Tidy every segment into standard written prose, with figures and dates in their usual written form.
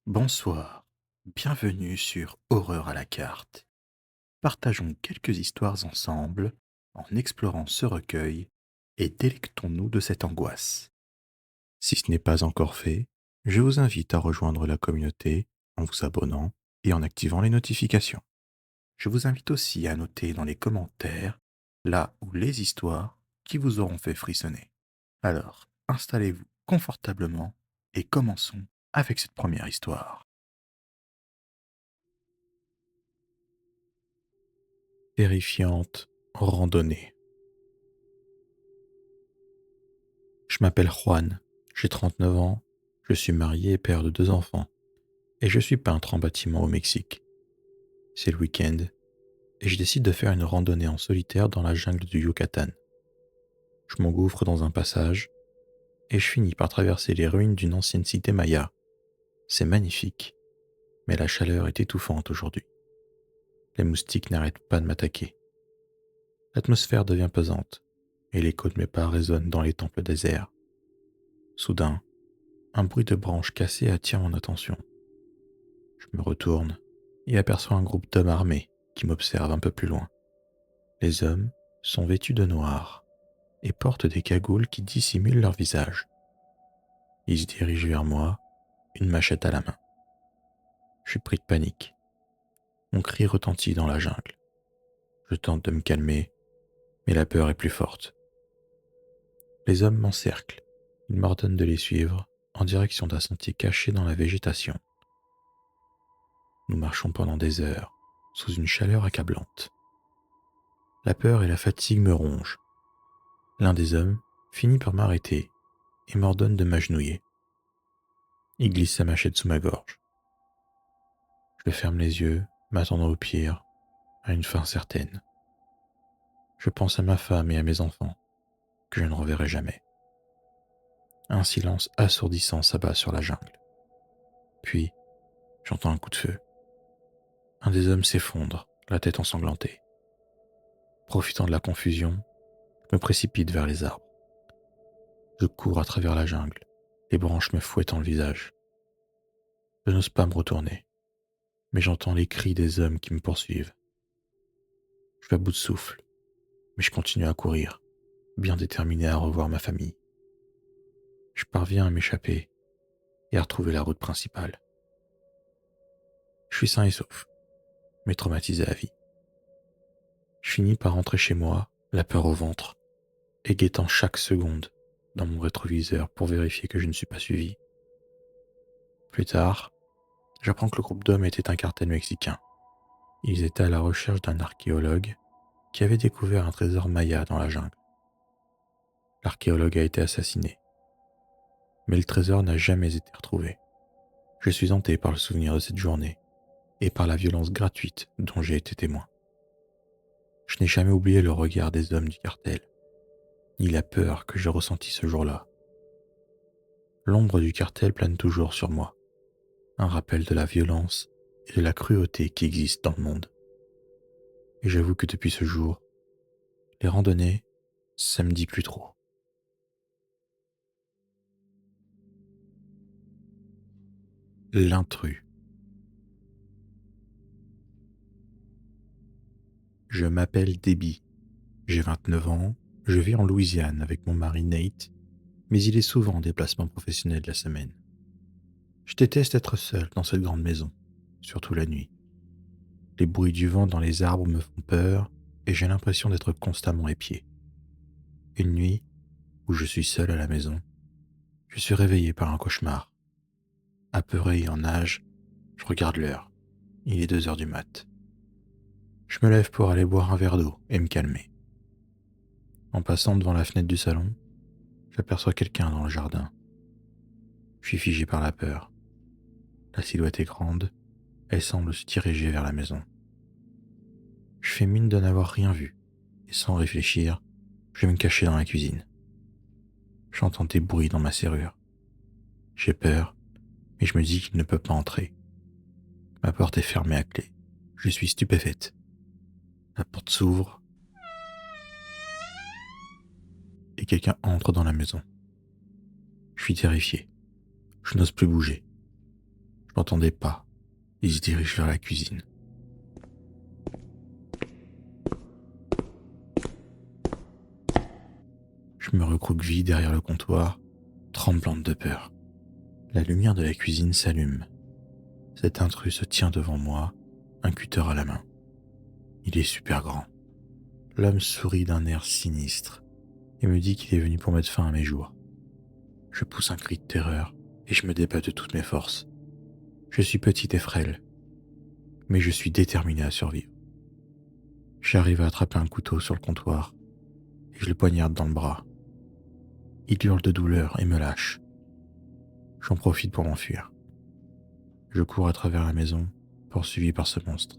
Bonsoir, bienvenue sur Horreur à la carte. Partageons quelques histoires ensemble en explorant ce recueil et délectons-nous de cette angoisse. Si ce n'est pas encore fait, je vous invite à rejoindre la communauté en vous abonnant et en activant les notifications. Je vous invite aussi à noter dans les commentaires là où les histoires qui vous auront fait frissonner. Alors, installez-vous confortablement et commençons avec cette première histoire. Terrifiante randonnée. Je m'appelle Juan, j'ai 39 ans, je suis marié et père de 2 enfants, et je suis peintre en bâtiment au Mexique. C'est le week-end, et je décide de faire une randonnée en solitaire dans la jungle du Yucatan. Je m'engouffre dans un passage, et je finis par traverser les ruines d'une ancienne cité maya. C'est magnifique, mais la chaleur est étouffante aujourd'hui. Les moustiques n'arrêtent pas de m'attaquer. L'atmosphère devient pesante, et l'écho de mes pas résonne dans les temples déserts. Soudain, un bruit de branches cassées attire mon attention. Je me retourne et aperçois un groupe d'hommes armés qui m'observent un peu plus loin. Les hommes sont vêtus de noir et portent des cagoules qui dissimulent leur visage. Ils se dirigent vers moi, une machette à la main. Je suis pris de panique. Mon cri retentit dans la jungle. Je tente de me calmer, mais la peur est plus forte. Les hommes m'encerclent. Ils m'ordonnent de les suivre en direction d'un sentier caché dans la végétation. Nous marchons pendant des heures, sous une chaleur accablante. La peur et la fatigue me rongent. L'un des hommes finit par m'arrêter et m'ordonne de m'agenouiller. Il glisse sa machette sous ma gorge. Je ferme les yeux, m'attendant au pire, à une fin certaine. Je pense à ma femme et à mes enfants, que je ne reverrai jamais. Un silence assourdissant s'abat sur la jungle. Puis, j'entends un coup de feu. Un des hommes s'effondre, la tête ensanglantée. Profitant de la confusion, je me précipite vers les arbres. Je cours à travers la jungle, les branches me fouettant le visage. Je n'ose pas me retourner, mais j'entends les cris des hommes qui me poursuivent. Je suis à bout de souffle, mais je continue à courir, bien déterminé à revoir ma famille. Je parviens à m'échapper et à retrouver la route principale. Je suis sain et sauf, mais traumatisé à vie. Je finis par rentrer chez moi, la peur au ventre, et guettant chaque seconde dans mon rétroviseur pour vérifier que je ne suis pas suivi. Plus tard, j'apprends que le groupe d'hommes était un cartel mexicain. Ils étaient à la recherche d'un archéologue qui avait découvert un trésor maya dans la jungle. L'archéologue a été assassiné, mais le trésor n'a jamais été retrouvé. Je suis hanté par le souvenir de cette journée et par la violence gratuite dont j'ai été témoin. Je n'ai jamais oublié le regard des hommes du cartel, ni la peur que j'ai ressentie ce jour-là. L'ombre du cartel plane toujours sur moi, un rappel de la violence et de la cruauté qui existent dans le monde. Et j'avoue que depuis ce jour, les randonnées, ça me dit plus trop. L'intrus. Je m'appelle Debbie, j'ai 29 ans, je vis en Louisiane avec mon mari Nate, mais il est souvent en déplacement professionnel la semaine. Je déteste être seul dans cette grande maison, surtout la nuit. Les bruits du vent dans les arbres me font peur et j'ai l'impression d'être constamment épié. Une nuit, où je suis seul à la maison, je suis réveillé par un cauchemar. Apeuré et en nage, je regarde l'heure. Il est 2 heures du mat. Je me lève pour aller boire un verre d'eau et me calmer. En passant devant la fenêtre du salon, j'aperçois quelqu'un dans le jardin. Je suis figé par la peur. La silhouette est grande, elle semble se diriger vers la maison. Je fais mine de n'avoir rien vu, et sans réfléchir, je vais me cacher dans la cuisine. J'entends des bruits dans ma serrure. J'ai peur, mais je me dis qu'il ne peut pas entrer. Ma porte est fermée à clé. Je suis stupéfaite. La porte s'ouvre et quelqu'un entre dans la maison. Je suis terrifié. Je n'ose plus bouger. Je m'entendais pas. Il se dirige vers la cuisine. Je me recroqueville derrière le comptoir, tremblante de peur. La lumière de la cuisine s'allume. Cet intrus se tient devant moi, un cutter à la main. Il est super grand. L'homme sourit d'un air sinistre et me dit qu'il est venu pour mettre fin à mes jours. Je pousse un cri de terreur et je me débat de toutes mes forces. Je suis petit et frêle, mais je suis déterminé à survivre. J'arrive à attraper un couteau sur le comptoir et je le poignarde dans le bras. Il hurle de douleur et me lâche. J'en profite pour m'enfuir. Je cours à travers la maison, poursuivi par ce monstre.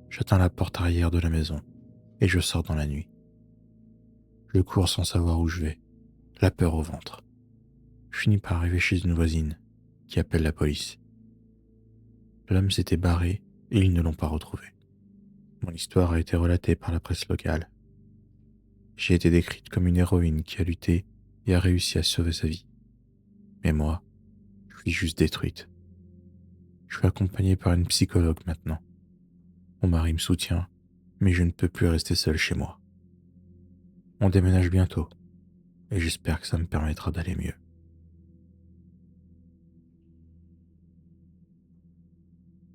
J'atteins la porte arrière de la maison et je sors dans la nuit. Je cours sans savoir où je vais, la peur au ventre. Je finis par arriver chez une voisine qui appelle la police. L'homme s'était barré et ils ne l'ont pas retrouvé. Mon histoire a été relatée par la presse locale. J'ai été décrite comme une héroïne qui a lutté et a réussi à sauver sa vie. Mais moi, je suis juste détruite. Je suis accompagnée par une psychologue maintenant. Mon mari me soutient, mais je ne peux plus rester seul chez moi. On déménage bientôt, et j'espère que ça me permettra d'aller mieux.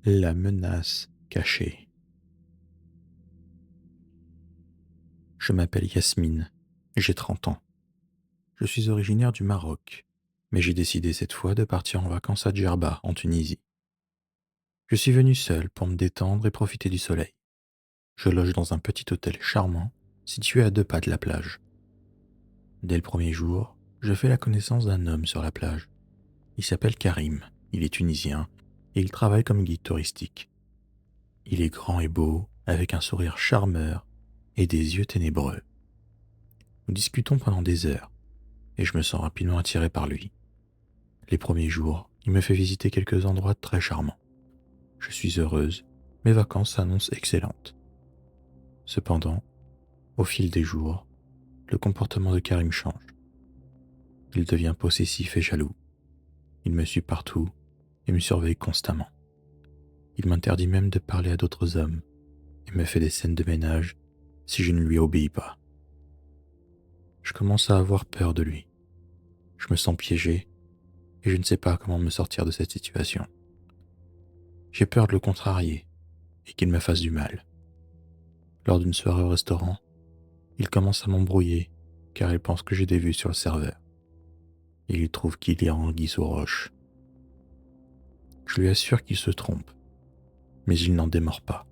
La menace cachée. Je m'appelle Yasmine, j'ai 30 ans. Je suis originaire du Maroc, mais j'ai décidé cette fois de partir en vacances à Djerba, en Tunisie. Je suis venu seul pour me détendre et profiter du soleil. Je loge dans un petit hôtel charmant, situé à 2 pas de la plage. Dès le premier jour, je fais la connaissance d'un homme sur la plage. Il s'appelle Karim, il est tunisien, et il travaille comme guide touristique. Il est grand et beau, avec un sourire charmeur et des yeux ténébreux. Nous discutons pendant des heures, et je me sens rapidement attiré par lui. Les premiers jours, il me fait visiter quelques endroits très charmants. Je suis heureuse, mes vacances s'annoncent excellentes. Cependant, au fil des jours, le comportement de Karim change. Il devient possessif et jaloux. Il me suit partout et me surveille constamment. Il m'interdit même de parler à d'autres hommes et me fait des scènes de ménage si je ne lui obéis pas. Je commence à avoir peur de lui. Je me sens piégé et je ne sais pas comment me sortir de cette situation. J'ai peur de le contrarier et qu'il me fasse du mal. Lors d'une soirée au restaurant, il commence à m'embrouiller car il pense que j'ai des vues sur le serveur. Il trouve qu'il y a anguille sous roche. Je lui assure qu'il se trompe, mais il n'en démord pas.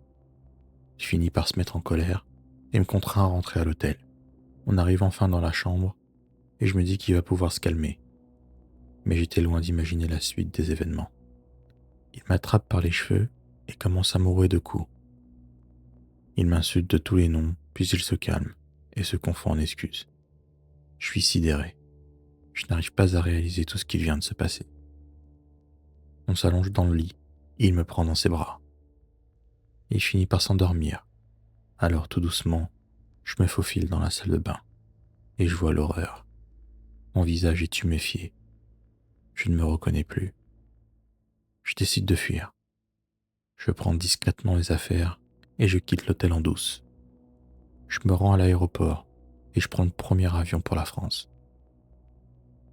Il finit par se mettre en colère et me contraint à rentrer à l'hôtel. On arrive enfin dans la chambre et je me dis qu'il va pouvoir se calmer. Mais j'étais loin d'imaginer la suite des événements. Il m'attrape par les cheveux et commence à m'ourrer de coups. Il m'insulte de tous les noms, puis il se calme et se confond en excuses. Je suis sidéré. Je n'arrive pas à réaliser tout ce qui vient de se passer. On s'allonge dans le lit et il me prend dans ses bras. Il finit par s'endormir. Alors tout doucement, je me faufile dans la salle de bain et je vois l'horreur. Mon visage est tuméfié. Je ne me reconnais plus. Je décide de fuir. Je prends discrètement mes affaires et je quitte l'hôtel en douce. Je me rends à l'aéroport et je prends le premier avion pour la France.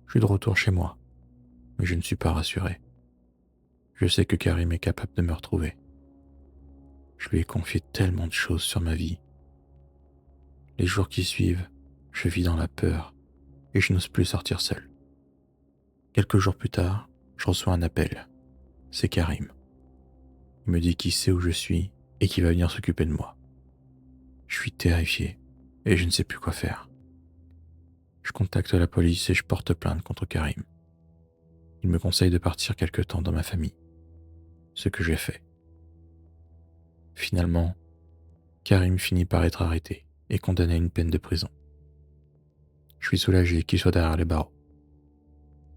Je suis de retour chez moi, mais je ne suis pas rassuré. Je sais que Karim est capable de me retrouver. Je lui ai confié tellement de choses sur ma vie. Les jours qui suivent, je vis dans la peur et je n'ose plus sortir seul. Quelques jours plus tard, je reçois un appel. C'est Karim. Il me dit qu'il sait où je suis et qu'il va venir s'occuper de moi. Je suis terrifié et je ne sais plus quoi faire. Je contacte la police et je porte plainte contre Karim. Il me conseille de partir quelque temps dans ma famille. Ce que j'ai fait. Finalement, Karim finit par être arrêté et condamné à une peine de prison. Je suis soulagé qu'il soit derrière les barreaux.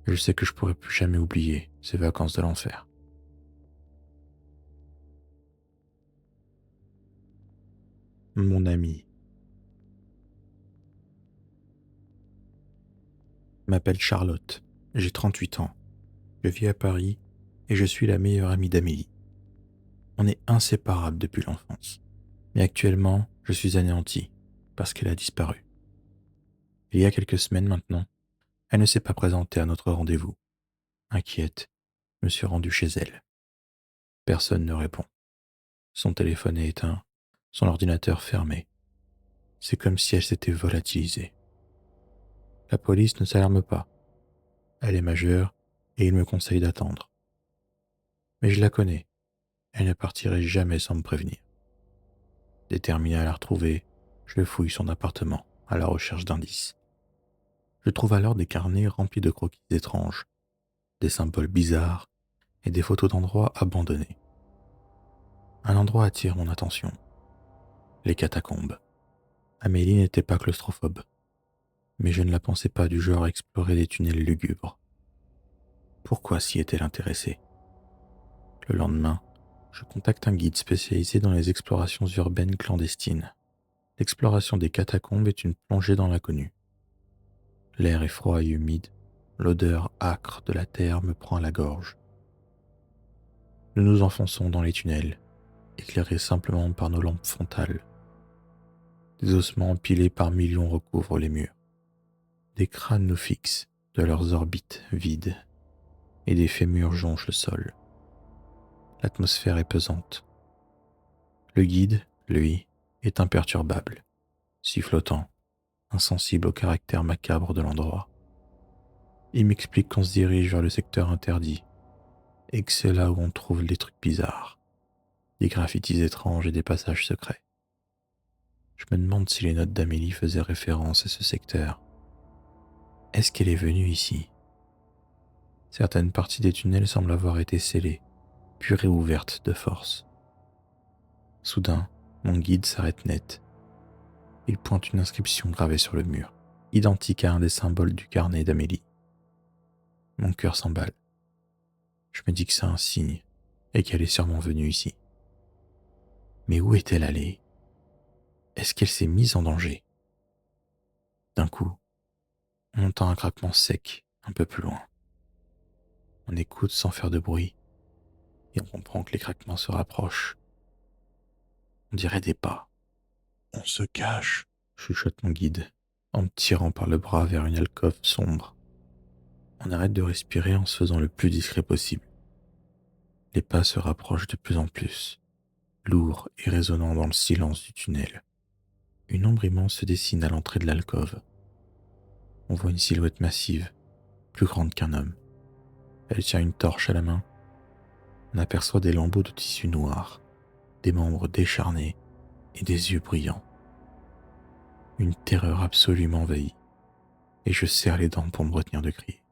Je sais que je pourrai plus jamais oublier ces vacances de l'enfer. Mon ami m'appelle Charlotte. J'ai 38 ans. Je vis à Paris et je suis la meilleure amie d'Amélie. On est inséparables depuis l'enfance. Mais actuellement, je suis anéanti parce qu'elle a disparu. Il y a quelques semaines maintenant, elle ne s'est pas présentée à notre rendez-vous. Inquiète, je me suis rendu chez elle. Personne ne répond. Son téléphone est éteint, son ordinateur fermé. C'est comme si elle s'était volatilisée. La police ne s'alarme pas. Elle est majeure et il me conseille d'attendre. Mais je la connais. Elle ne partirait jamais sans me prévenir. Déterminé à la retrouver, je fouille son appartement à la recherche d'indices. Je trouve alors des carnets remplis de croquis étranges, des symboles bizarres et des photos d'endroits abandonnés. Un endroit attire mon attention. Les catacombes. Amélie n'était pas claustrophobe, mais je ne la pensais pas du genre à explorer des tunnels lugubres. Pourquoi s'y est-elle intéressée? Le lendemain, je contacte un guide spécialisé dans les explorations urbaines clandestines. L'exploration des catacombes est une plongée dans l'inconnu. L'air est froid et humide, l'odeur âcre de la terre me prend à la gorge. Nous nous enfonçons dans les tunnels, éclairés simplement par nos lampes frontales. Des ossements empilés par millions recouvrent les murs. Des crânes nous fixent de leurs orbites vides, et des fémurs jonchent le sol. L'atmosphère est pesante. Le guide, lui, est imperturbable, sifflotant, insensible au caractère macabre de l'endroit. Il m'explique qu'on se dirige vers le secteur interdit, et que c'est là où on trouve des trucs bizarres, des graffitis étranges et des passages secrets. Je me demande si les notes d'Amélie faisaient référence à ce secteur. Est-ce qu'elle est venue ici? Certaines parties des tunnels semblent avoir été scellées, puis réouvertes de force. Soudain, mon guide s'arrête net. Il pointe une inscription gravée sur le mur, identique à un des symboles du carnet d'Amélie. Mon cœur s'emballe. Je me dis que c'est un signe et qu'elle est sûrement venue ici. Mais où est-elle allée? Est-ce qu'elle s'est mise en danger? D'un coup, on entend un craquement sec un peu plus loin. On écoute sans faire de bruit et on comprend que les craquements se rapprochent. On dirait des pas. On se cache, chuchote mon guide, en me tirant par le bras vers une alcôve sombre. On arrête de respirer en se faisant le plus discret possible. Les pas se rapprochent de plus en plus, lourds et résonnants dans le silence du tunnel. Une ombre immense se dessine à l'entrée de l'alcôve. On voit une silhouette massive, plus grande qu'un homme. Elle tient une torche à la main. On aperçoit des lambeaux de tissu noir, des membres décharnés et des yeux brillants. Une terreur absolue m'envahit, et je serre les dents pour me retenir de crier.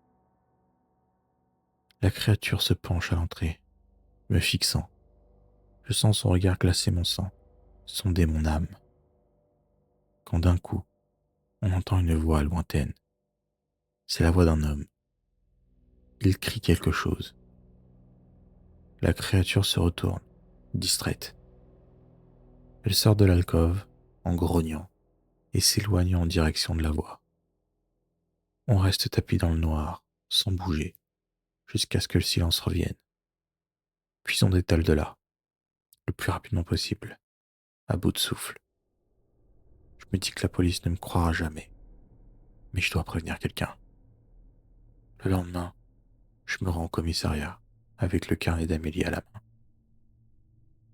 La créature se penche à l'entrée, me fixant. Je sens son regard glacer mon sang, sonder mon âme. Quand d'un coup, on entend une voix lointaine. C'est la voix d'un homme. Il crie quelque chose. La créature se retourne, distraite. Elle sort de l'alcôve, en grognant, et s'éloigne en direction de la voix. On reste tapis dans le noir, sans bouger, jusqu'à ce que le silence revienne. Puis on détale de là, le plus rapidement possible, à bout de souffle. Je me dis que la police ne me croira jamais, mais je dois prévenir quelqu'un. Le lendemain, je me rends au commissariat, avec le carnet d'Amélie à la main.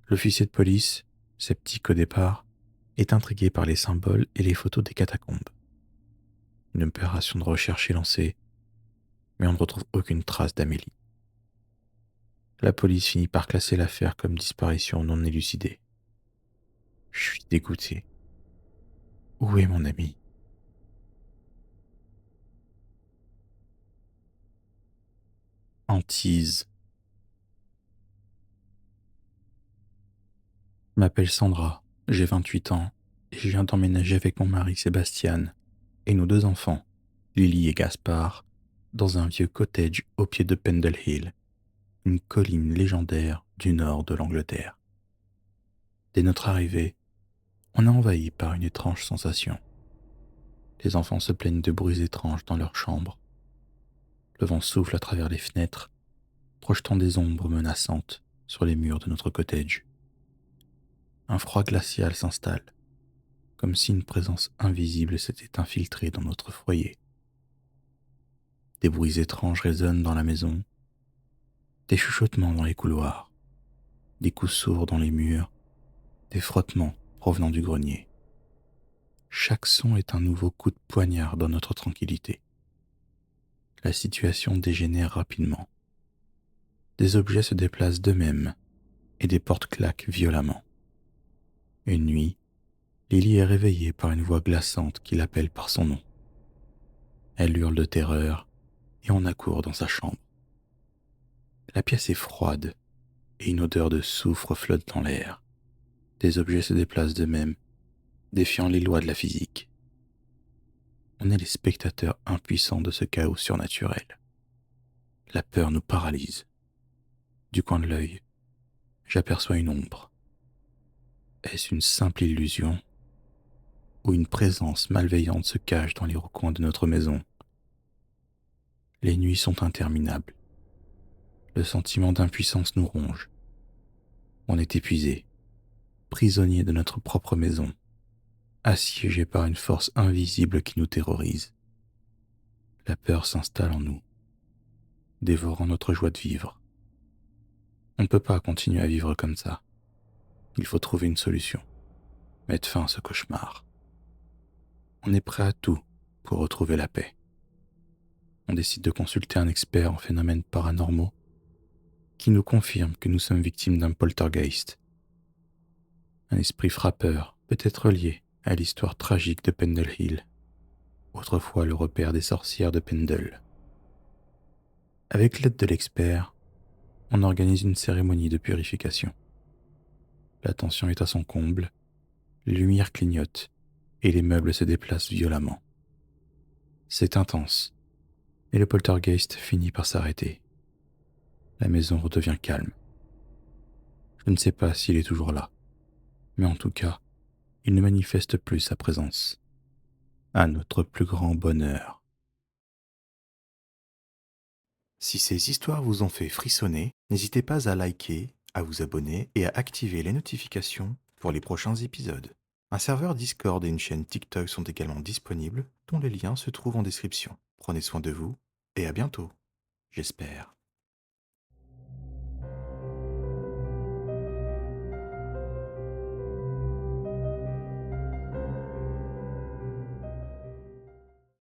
L'officier de police, sceptique au départ, est intrigué par les symboles et les photos des catacombes. Une opération de recherche est lancée, mais on ne retrouve aucune trace d'Amélie. La police finit par classer l'affaire comme disparition non élucidée. Je suis dégoûté. Où est mon ami? Hantise. Je m'appelle Sandra, j'ai 28 ans et je viens d'emménager avec mon mari Sébastien et nos deux enfants, Lily et Gaspard, dans un vieux cottage au pied de Pendle Hill, une colline légendaire du nord de l'Angleterre. Dès notre arrivée, on est envahi par une étrange sensation. Les enfants se plaignent de bruits étranges dans leur chambre. Le vent souffle à travers les fenêtres projetant des ombres menaçantes sur les murs de notre cottage. Un froid glacial s'installe, comme si une présence invisible s'était infiltrée dans notre foyer. Des bruits étranges résonnent dans la maison, des chuchotements dans les couloirs, des coups sourds dans les murs, des frottements provenant du grenier. Chaque son est un nouveau coup de poignard dans notre tranquillité. La situation dégénère rapidement. Des objets se déplacent d'eux-mêmes et des portes claquent violemment. Une nuit, Lily est réveillée par une voix glaçante qui l'appelle par son nom. Elle hurle de terreur et on accourt dans sa chambre. La pièce est froide et une odeur de soufre flotte dans l'air. Des objets se déplacent d'eux-mêmes, défiant les lois de la physique. On est les spectateurs impuissants de ce chaos surnaturel. La peur nous paralyse. Du coin de l'œil, j'aperçois une ombre. Est-ce une simple illusion ou une présence malveillante se cache dans les recoins de notre maison? Les nuits sont interminables. Le sentiment d'impuissance nous ronge. On est épuisé, prisonnier de notre propre maison, assiégé par une force invisible qui nous terrorise. La peur s'installe en nous, dévorant notre joie de vivre. On ne peut pas continuer à vivre comme ça. Il faut trouver une solution, mettre fin à ce cauchemar. On est prêt à tout pour retrouver la paix. On décide de consulter un expert en phénomènes paranormaux qui nous confirme que nous sommes victimes d'un poltergeist. Un esprit frappeur peut être lié à l'histoire tragique de Pendle Hill, autrefois le repère des sorcières de Pendle. Avec l'aide de l'expert, on organise une cérémonie de purification. La tension est à son comble, les lumières clignotent et les meubles se déplacent violemment. C'est intense, et le poltergeist finit par s'arrêter. La maison redevient calme. Je ne sais pas s'il est toujours là, mais en tout cas, il ne manifeste plus sa présence. À notre plus grand bonheur. Si ces histoires vous ont fait frissonner, n'hésitez pas à liker, à vous abonner et à activer les notifications pour les prochains épisodes. Un serveur Discord et une chaîne TikTok sont également disponibles, dont les liens se trouvent en description. Prenez soin de vous et à bientôt, j'espère.